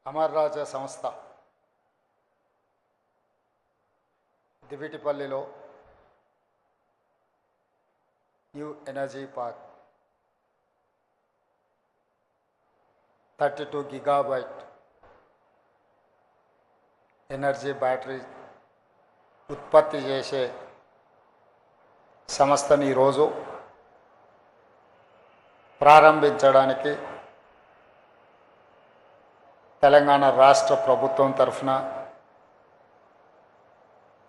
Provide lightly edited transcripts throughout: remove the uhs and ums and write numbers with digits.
అమర్ రాజా సంస్థ దివిటిపల్లిలో new energy park 32 gigabyte energy battery ఉత్పత్తి చేసే సంస్థని ఈరోజు ప్రారంభించడానికి తెలంగాణ రాష్ట్ర ప్రభుత్వం తరఫున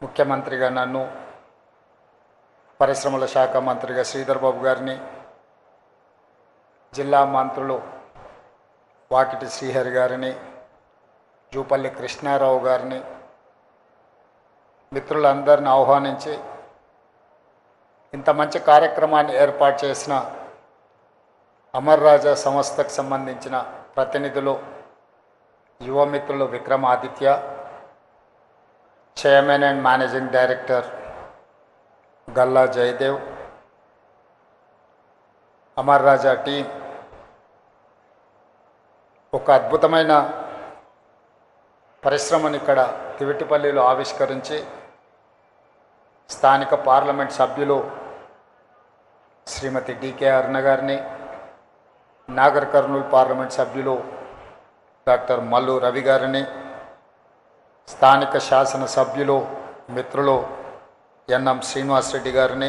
ముఖ్యమంత్రిగా నన్ను, పరిశ్రమల శాఖ మంత్రిగా శ్రీధర్ బాబు గారిని, జిల్లా మంత్రులు వాకిటి శ్రీహరి గారిని, జూపల్లి కృష్ణారావు గారిని, మిత్రులందరిని ఆహ్వానించి ఇంత మంచి కార్యక్రమాన్ని ఏర్పాటు చేసిన అమర్ రాజా సంస్థకు సంబంధించిన ప్రతినిధులు, యువ మిత్రులు Vikramaditya, chairman and managing director Galla Jayadev, Amar Raja team ఒక అద్భుతమైన పరిశ్రమను ఇక్కడ తివిటిపల్లిలో ఆవిష్కరించి స్థానిక పార్లమెంట్ సభ్యులు శ్రీమతి డికే అరుణ గారిని, నాగర్ కర్నూలు పార్లమెంట్ సభ్యులు డాక్టర్ మల్లు రవి గారిని, స్థానిక శాసన సభ్యులు మిత్రులు ఎన్ఎం శ్రీనివాసరెడ్డి గారిని,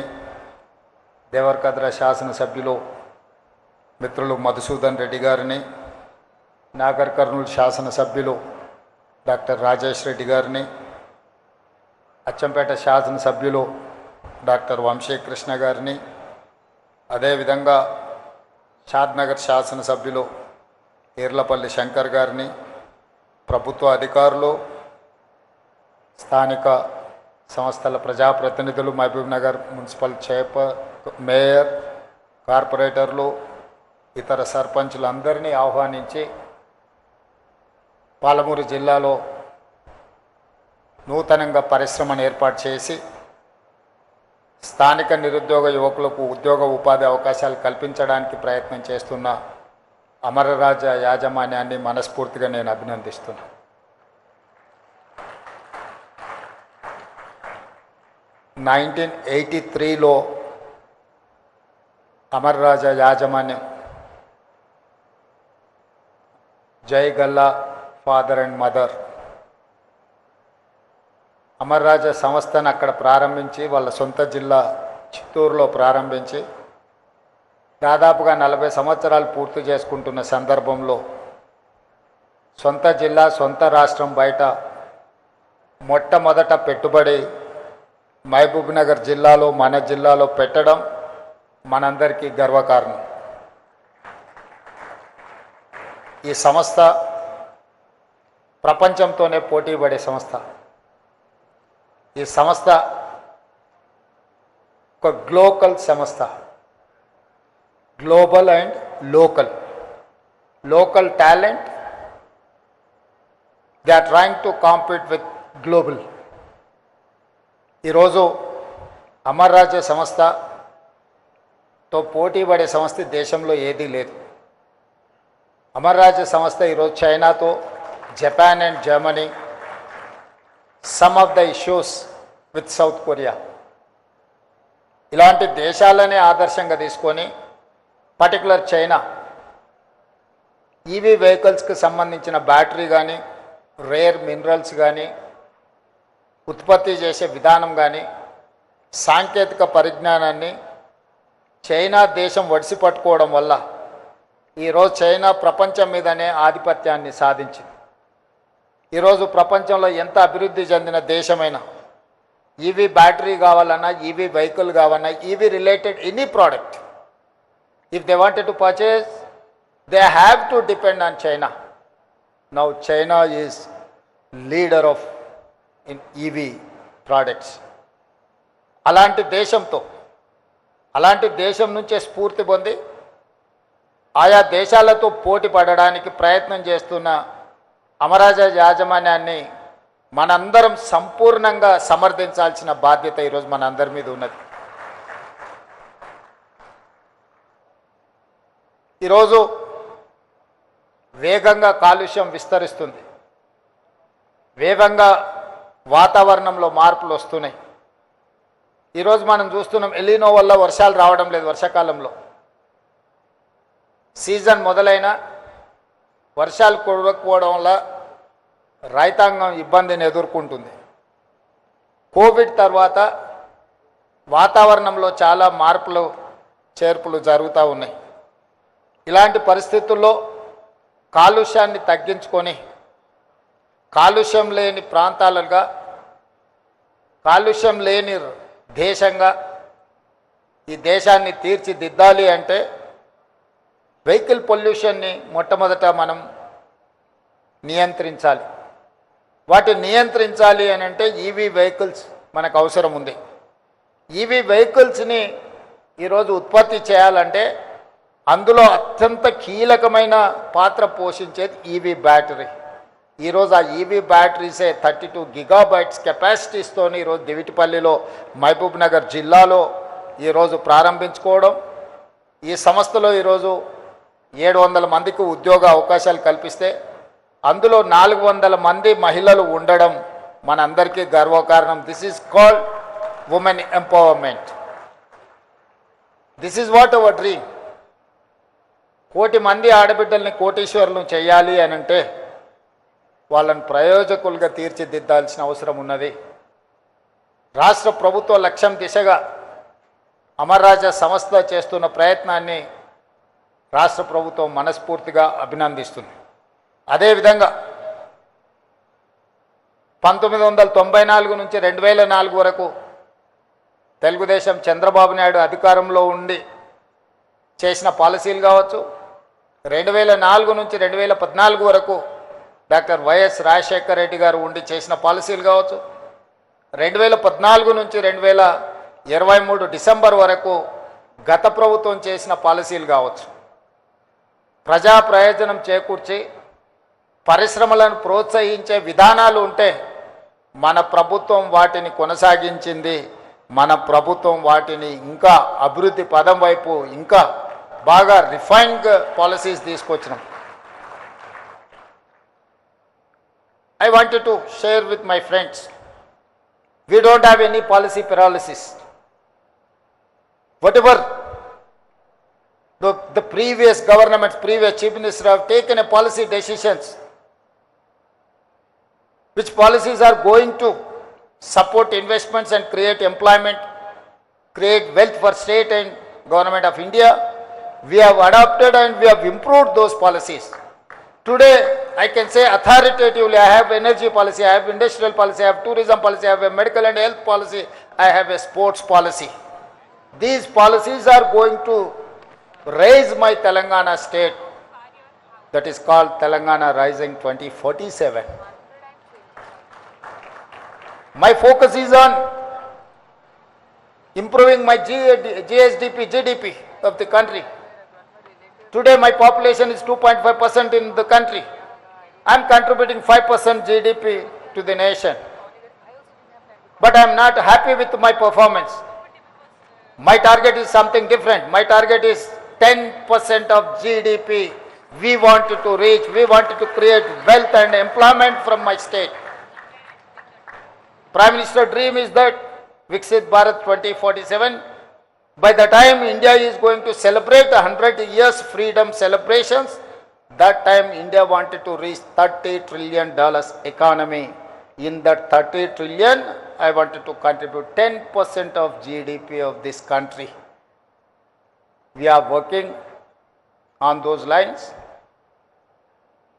దేవరకద్ర శాసనసభ్యులు మిత్రులు మధుసూదన్ రెడ్డి గారిని, నాగర్ కర్నూలు శాసనసభ్యులు డాక్టర్ రాజేష్ రెడ్డి గారిని, అచ్చంపేట శాసనసభ్యులు డాక్టర్ వంశీకృష్ణ గారిని, అదేవిధంగా షాద్నగర్ శాసనసభ్యులు ఈర్లపల్లి శంకర్ గారిని, ప్రభుత్వ అధికారులు, స్థానిక సంస్థల ప్రజాప్రతినిధులు, మహబూబ్ నగర్ మున్సిపల్ మేయర్, కార్పొరేటర్లు, ఇతర సర్పంచులందరినీ ఆహ్వానించి పాలమూరు జిల్లాలో నూతనంగా పరిశ్రమను ఏర్పాటు చేసి స్థానిక నిరుద్యోగ యువకులకు ఉద్యోగ ఉపాధి అవకాశాలు కల్పించడానికి ప్రయత్నం చేస్తున్న అమరరాజా యాజమాన్యాన్ని మనస్ఫూర్తిగా నేను అభినందిస్తున్నాను. లో అమరరాజా యాజమాన్యం జై Galla father and mother Amara Raja సంస్థను అక్కడ ప్రారంభించి వాళ్ళ సొంత జిల్లా చిత్తూరులో ప్రారంభించి దాదాపుగా 40 సంవత్సరాలు పూర్తి చేసుకుంటున్న సందర్భంలో సొంత జిల్లా, సొంత రాష్ట్రం బయట మొట్టమొదట పెట్టుబడి మహబూబ్ నగర్ జిల్లాలో, మన జిల్లాలో పెట్టడం మనందరికీ గర్వకారణం. ఈ సంస్థ ప్రపంచంతోనే పోటీ పడే సంస్థ. ఈ సంస్థ ఒక గ్లోబల్ సంస్థ, global and local talent, they are trying to compete with global. ఈరోజు అమర్ రాజా సంస్థతో పోటీ పడే సంస్థ దేశంలో ఏదీ లేదు. అమర్ రాజా సంస్థ ఈరోజు చైనాతో, Japan and Germany, some of the issues with south Korea, ఇలాంటి దేశాలనే ఆదర్శంగా తీసుకొని పర్టికులర్ చైనా ఈవీ వెహికల్స్కి సంబంధించిన బ్యాటరీ కానీ, రేర్ మినరల్స్ కానీ, ఉత్పత్తి చేసే విధానం కానీ, సాంకేతిక పరిజ్ఞానాన్ని చైనా దేశం ఒడిసి పట్టుకోవడం వల్ల ఈరోజు చైనా ప్రపంచం మీదనే ఆధిపత్యాన్ని సాధించింది. ఈరోజు ప్రపంచంలో ఎంత అభివృద్ధి చెందిన దేశమైనా ఈవీ బ్యాటరీ కావాలన్నా, ఈవీ వెహికల్ కావాలన్నా, EV related any product, if they wanted to purchase, they have to depend on China. Now China is leader of in EV products. అలాంటి దేశం నుంచే స్ఫూర్తి పొంది ఆయా దేశాలతో పోటీ పడడానికి ప్రయత్నం చేస్తున్న అమరరాజా యాజమాన్యాన్ని మనందరం సంపూర్ణంగా సమర్థించాల్సిన బాధ్యత ఈరోజు మనందరి మీద ఉన్నది. ఈరోజు వేగంగా కాలుష్యం విస్తరిస్తుంది, వేగంగా వాతావరణంలో మార్పులు వస్తున్నాయి. ఈరోజు మనం చూస్తున్నాం ఎలినో వల్ల వర్షాలు రావడం లేదు. వర్షాకాలంలో సీజన్ మొదలైన వర్షాలు కురవకపోవడం వల్ల రైతాంగం ఇబ్బందిని ఎదుర్కొంటుంది. కోవిడ్ తర్వాత వాతావరణంలో చాలా మార్పులు చేర్పులు జరుగుతూ ఉన్నాయి. ఇలాంటి పరిస్థితుల్లో కాలుష్యాన్ని తగ్గించుకొని కాలుష్యం లేని ప్రాంతాలుగా, కాలుష్యం లేని దేశంగా ఈ దేశాన్ని తీర్చిదిద్దాలి అంటే వెహికల్ పొల్యూషన్ని మొట్టమొదట మనం నియంత్రించాలి. వాటిని నియంత్రించాలి అని అంటే ఈవీ వెహికల్స్ మనకు అవసరం ఉంది. ఈవీ వెహికల్స్ని ఈరోజు ఉత్పత్తి చేయాలంటే అందులో అత్యంత కీలకమైన పాత్ర పోషించేది ఈవీ బ్యాటరీ. ఈరోజు ఆ ఈవీ బ్యాటరీసే 32 గిగాబైట్స్ కెపాసిటీస్తో ఈరోజు దివిటిపల్లిలో, మహబూబ్ నగర్ జిల్లాలో ఈరోజు ప్రారంభించుకోవడం, ఈ సంస్థలో ఈరోజు 700 మందికి ఉద్యోగ అవకాశాలు కల్పిస్తే అందులో 400 మంది మహిళలు ఉండడం మనందరికీ గర్వకారణం. This is called women empowerment. This is what our dream. 1 కోటి మంది ఆడబిడ్డల్ని కోటీశ్వరులను చేయాలి అని అంటే వాళ్ళని ప్రయోజకులుగా తీర్చిదిద్దాల్సిన అవసరం ఉన్నది. రాష్ట్ర ప్రభుత్వ లక్ష్యం దిశగా అమర్ రాజా సంస్థ చేస్తున్న ప్రయత్నాన్ని రాష్ట్ర ప్రభుత్వం మనస్ఫూర్తిగా అభినందిస్తుంది. అదేవిధంగా 1994 నుంచి 2004 వరకు తెలుగుదేశం చంద్రబాబు నాయుడు అధికారంలో ఉండి చేసిన పాలసీలు కావచ్చు, 2004 నుంచి 2014 వరకు డాక్టర్ వైఎస్ రాజశేఖర రెడ్డి గారు ఉండి చేసిన పాలసీలు కావచ్చు, 2014 నుంచి 2023 డిసెంబర్ వరకు గత ప్రభుత్వం చేసిన పాలసీలు కావచ్చు, ప్రజా ప్రయోజనం చేకూర్చి పరిశ్రమలను ప్రోత్సహించే విధానాలు ఉంటే మన ప్రభుత్వం వాటిని కొనసాగించింది. మన ప్రభుత్వం వాటిని ఇంకా అభివృద్ధి పదం వైపు ఇంకా బాగా రిఫైన్డ్ పాలసీస్ తీసుకొచ్చినాం. I wanted to share with my friends, we don't have any policy paralysis. Whatever the previous governments, previous chief minister have taken a policy decisions, which policies are going to support investments and create employment, create wealth for state and government of India. We have adopted and we have improved those policies. Today, I can say authoritatively, I have energy policy, I have industrial policy, I have tourism policy, I have a medical and health policy, I have a sports policy. These policies are going to raise my Telangana state, that is called Telangana Rising 2047. My focus is on improving my GDP of the country. Today my population is 2.5% in the country. I am contributing 5% GDP to the nation. But I am not happy with my performance. My target is something different. My target is 10% of GDP. We wanted to reach, we wanted to create wealth and employment from my state. Prime Minister dream is that Viksit Bharat 2047. By the time India is going to celebrate 100 years freedom celebrations, that time India wanted to reach $30 trillion economy. In that 30 trillion, I wanted to contribute 10% of GDP of this country. We are working on those lines.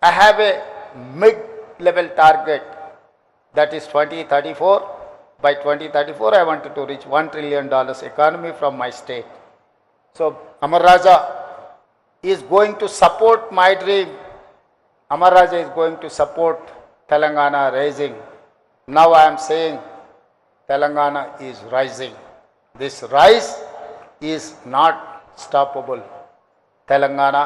I have a mid-level target, that is 2034. By 2034, I wanted to reach $1 trillion economy from my state. So, Amar Raja is going to support my dream. Amar Raja is going to support Telangana rising. Now I am saying Telangana is rising. This rise is not stoppable. Telangana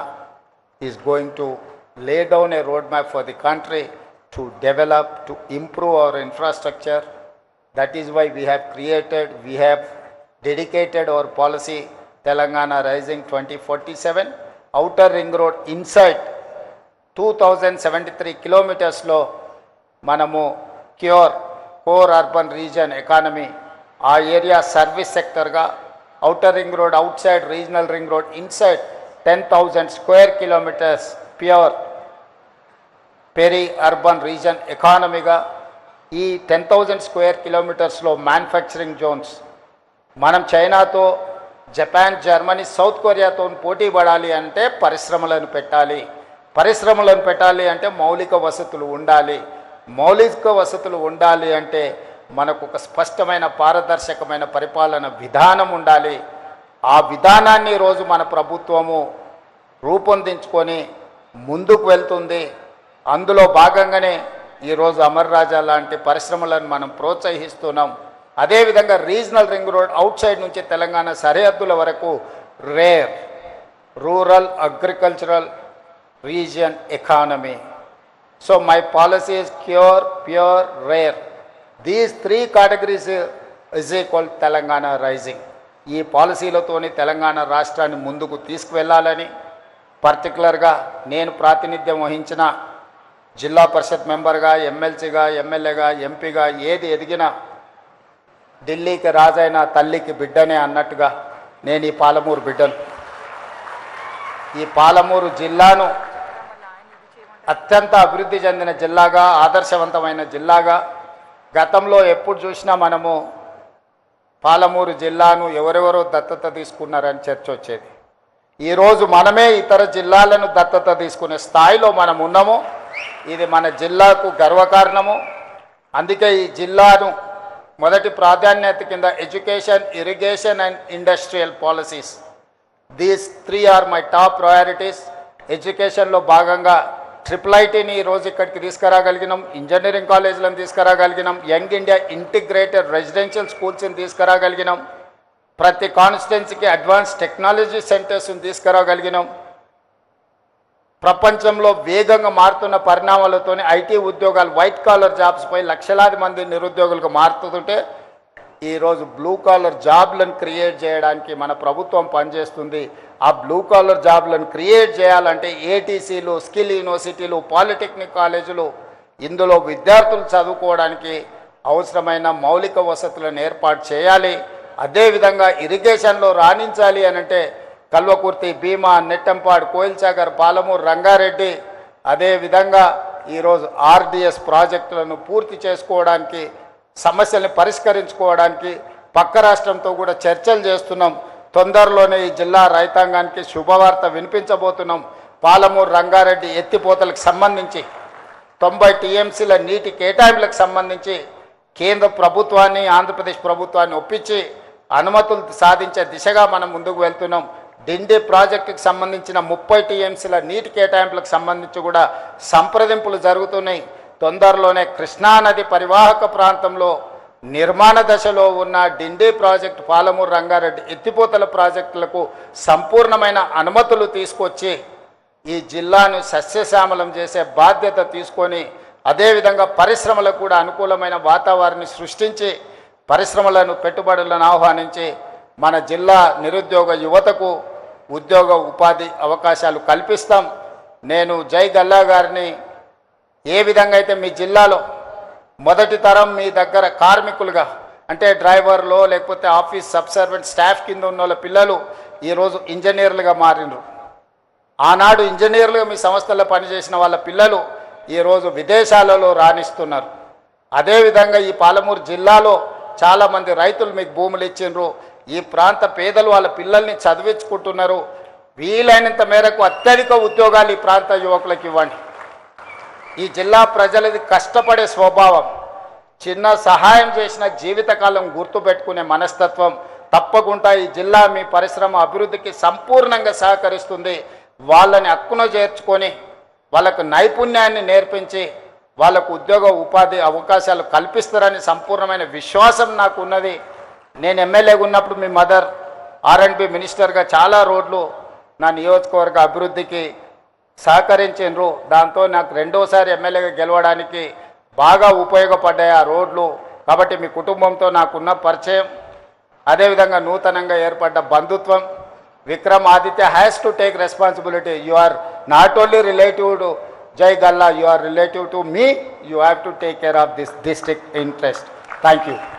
is going to lay down a roadmap for the country to develop, to improve our infrastructure. That is why we have dedicated our policy Telangana Rising 2047, outer ring road inside 2073 కిలోమీటర్స్లో మనము core urban region economy ఆ area service సెక్టర్గా, outer ring road, out side regional ring road, inside 10,000 square kilometres pure peri urban region ఎకానమీగా, ఈ 10,000 square కిలోమీటర్స్లో manufacturing Jones మనం చైనాతో, Japan, Germany, south కొరియాతో పోటీ పడాలి అంటే పరిశ్రమలను పెట్టాలి. పరిశ్రమలను పెట్టాలి అంటే మౌలిక వసతులు ఉండాలి. మౌలిక వసతులు ఉండాలి అంటే మనకు ఒక స్పష్టమైన పారదర్శకమైన పరిపాలన విధానం ఉండాలి. ఆ విధానాన్ని ఈరోజు మన ప్రభుత్వము రూపొందించుకొని ముందుకు వెళ్తుంది. అందులో భాగంగానే ఈరోజు అమర్ రాజా లాంటి పరిశ్రమలను మనం ప్రోత్సహిస్తున్నాం. అదేవిధంగా రీజనల్ రింగ్ రోడ్ అవుట్ సైడ్ నుంచి తెలంగాణ సరిహద్దుల వరకు rare rural agricultural region economy. So my policy is pure, rare. These 3 categories is equal Telangana rising. ఈ పాలసీలతోని తెలంగాణ రాష్ట్రాన్ని ముందుకు తీసుకువెళ్ళాలని, పర్టికులర్గా నేను ప్రాతినిధ్యం వహించిన జిల్లా పరిషత్ మెంబర్గా, ఎమ్మెల్సీగా, ఎమ్మెల్యేగా, ఎంపీగా ఏది ఎదిగినా ఢిల్లీకి రాజైన తల్లికి బిడ్డనే అన్నట్టుగా నేను ఈ పాలమూరు బిడ్డను. ఈ పాలమూరు జిల్లాను అత్యంత అభివృద్ధి చెందిన జిల్లాగా, ఆదర్శవంతమైన జిల్లాగా, గతంలో ఎప్పుడు చూసినా మనము పాలమూరు జిల్లాను ఎవరెవరో దత్తత తీసుకున్నారని చర్చ వచ్చేది. ఈరోజు మనమే ఇతర జిల్లాలను దత్తత తీసుకునే స్థాయిలో మనం ఉన్నాము. ఇది మన జిల్లాకు గర్వకారణము. అందుకే ఈ జిల్లాను మొదటి ప్రాధాన్యత కింద education, irrigation and industrial policies, these 3 are my top priorities. ఎడ్యుకేషన్లో భాగంగా IIITని ఈరోజు ఇక్కడికి తీసుకురాగలిగినాం, ఇంజనీరింగ్ కాలేజీలను తీసుకురాగలిగినాం, యంగ్ ఇండియా ఇంటిగ్రేటెడ్ రెసిడెన్షియల్ స్కూల్స్ని తీసుకురాగలిగినాం, ప్రతి కాన్స్టిట్యున్సీకి అడ్వాన్స్ టెక్నాలజీ సెంటర్స్ని తీసుకురాగలిగినాం. ప్రపంచంలో వేగంగా మారుతున్న పరిణామాలతోనే ఐటీ ఉద్యోగాలు, వైట్ కాలర్ జాబ్స్పై లక్షలాది మంది నిరుద్యోగులకు మారుతుంటే ఈరోజు బ్లూ కాలర్ జాబ్లను క్రియేట్ చేయడానికి మన ప్రభుత్వం పనిచేస్తుంది. ఆ బ్లూ కాలర్ జాబ్లను క్రియేట్ చేయాలంటే ఏటీసీలు, స్కిల్ యూనివర్సిటీలు, పాలిటెక్నిక్ కాలేజీలు, ఇందులో విద్యార్థులు చదువుకోవడానికి అవసరమైన మౌలిక వసతులను ఏర్పాటు చేయాలి. అదేవిధంగా ఇరిగేషన్లో రాణించాలి అనంటే కల్వకుర్తి, భీమా, నెట్టంపాడు, కోయిల్సాగర్, పాలమూరు, రంగారెడ్డి, అదేవిధంగా ఈరోజు ఆర్డిఎస్ ప్రాజెక్టులను పూర్తి చేసుకోవడానికి, సమస్యల్ని పరిష్కరించుకోవడానికి పక్క రాష్ట్రంతో కూడా చర్చలు చేస్తున్నాం. తొందరలోనే ఈ జిల్లా రైతాంగానికి శుభవార్త వినిపించబోతున్నాం. పాలమూరు, రంగారెడ్డి ఎత్తిపోతలకు సంబంధించి 90 టీఎంసీల నీటి కేటాయింపులకు సంబంధించి కేంద్ర ప్రభుత్వాన్ని, ఆంధ్రప్రదేశ్ ప్రభుత్వాన్ని ఒప్పించి అనుమతులు సాధించే దిశగా మనం ముందుకు వెళ్తున్నాం. డిండి ప్రాజెక్టుకు సంబంధించిన 30 టీఎంసీల నీటి కేటాయింపులకు సంబంధించి కూడా సంప్రదింపులు జరుగుతున్నాయి. తొందరలోనే కృష్ణానది పరివాహక ప్రాంతంలో నిర్మాణ దశలో ఉన్న డిండి ప్రాజెక్టు, పాలమూరు, రంగారెడ్డి ఎత్తిపోతల ప్రాజెక్టులకు సంపూర్ణమైన అనుమతులు తీసుకొచ్చి ఈ జిల్లాను సస్యశ్యామలం చేసే బాధ్యత తీసుకొని, అదేవిధంగా పరిశ్రమలకు కూడా అనుకూలమైన వాతావరణాన్ని సృష్టించి పరిశ్రమలను, పెట్టుబడులను ఆహ్వానించి మన జిల్లా నిరుద్యోగ యువతకు ఉద్యోగ ఉపాధి అవకాశాలు కల్పిస్తాం. నేను జై గల్లా గారిని ఏ విధంగా అయితే మీ జిల్లాలో మొదటి తరం మీ దగ్గర కార్మికులుగా అంటే డ్రైవర్లో లేకపోతే ఆఫీస్ సబ్సర్వెంట్ స్టాఫ్ కింద ఉన్న వాళ్ళ పిల్లలు ఈరోజు ఇంజనీర్లుగా మారినరు. ఆనాడు ఇంజనీర్లుగా మీ సంస్థల్లో పనిచేసిన వాళ్ళ పిల్లలు ఈరోజు విదేశాలలో రాణిస్తున్నారు. అదేవిధంగా ఈ పాలమూరు జిల్లాలో చాలామంది రైతులు మీకు భూములు ఇచ్చిండ్రు. ఈ ప్రాంత పేదలు వాళ్ళ పిల్లల్ని చదివించుకుంటున్నారు. వీలైనంత మేరకు అత్యధిక ఉద్యోగాలు ఈ ప్రాంత యువకులకు ఇవ్వండి. ఈ జిల్లా ప్రజలది కష్టపడే స్వభావం, చిన్న సహాయం చేసిన జీవితకాలం గుర్తుపెట్టుకునే మనస్తత్వం. తప్పకుండా ఈ జిల్లా మీ పరిశ్రమ అభివృద్ధికి సంపూర్ణంగా సహకరిస్తుంది. వాళ్ళని హక్కున చేర్చుకొని వాళ్ళకు నైపుణ్యాన్ని నేర్పించి వాళ్ళకు ఉద్యోగ ఉపాధి అవకాశాలు కల్పిస్తారని సంపూర్ణమైన విశ్వాసం నాకు ఉన్నది. నేను ఎమ్మెల్యేగా ఉన్నప్పుడు మీ మదర్ R&B మినిస్టర్గా చాలా రోడ్లు నా నియోజకవర్గ అభివృద్ధికి సహకరించారు. దాంతో నాకు రెండోసారి ఎమ్మెల్యేగా గెలవడానికి బాగా ఉపయోగపడ్డాయి ఆ రోడ్లు. కాబట్టి మీ కుటుంబంతో నాకున్న పరిచయం, అదేవిధంగా నూతనంగా ఏర్పడ్డ బంధుత్వం. Vikram Aditya has to take responsibility. You are not only relative Jai Galla, you are relative to me. You have to take care of this district interest. Thank you.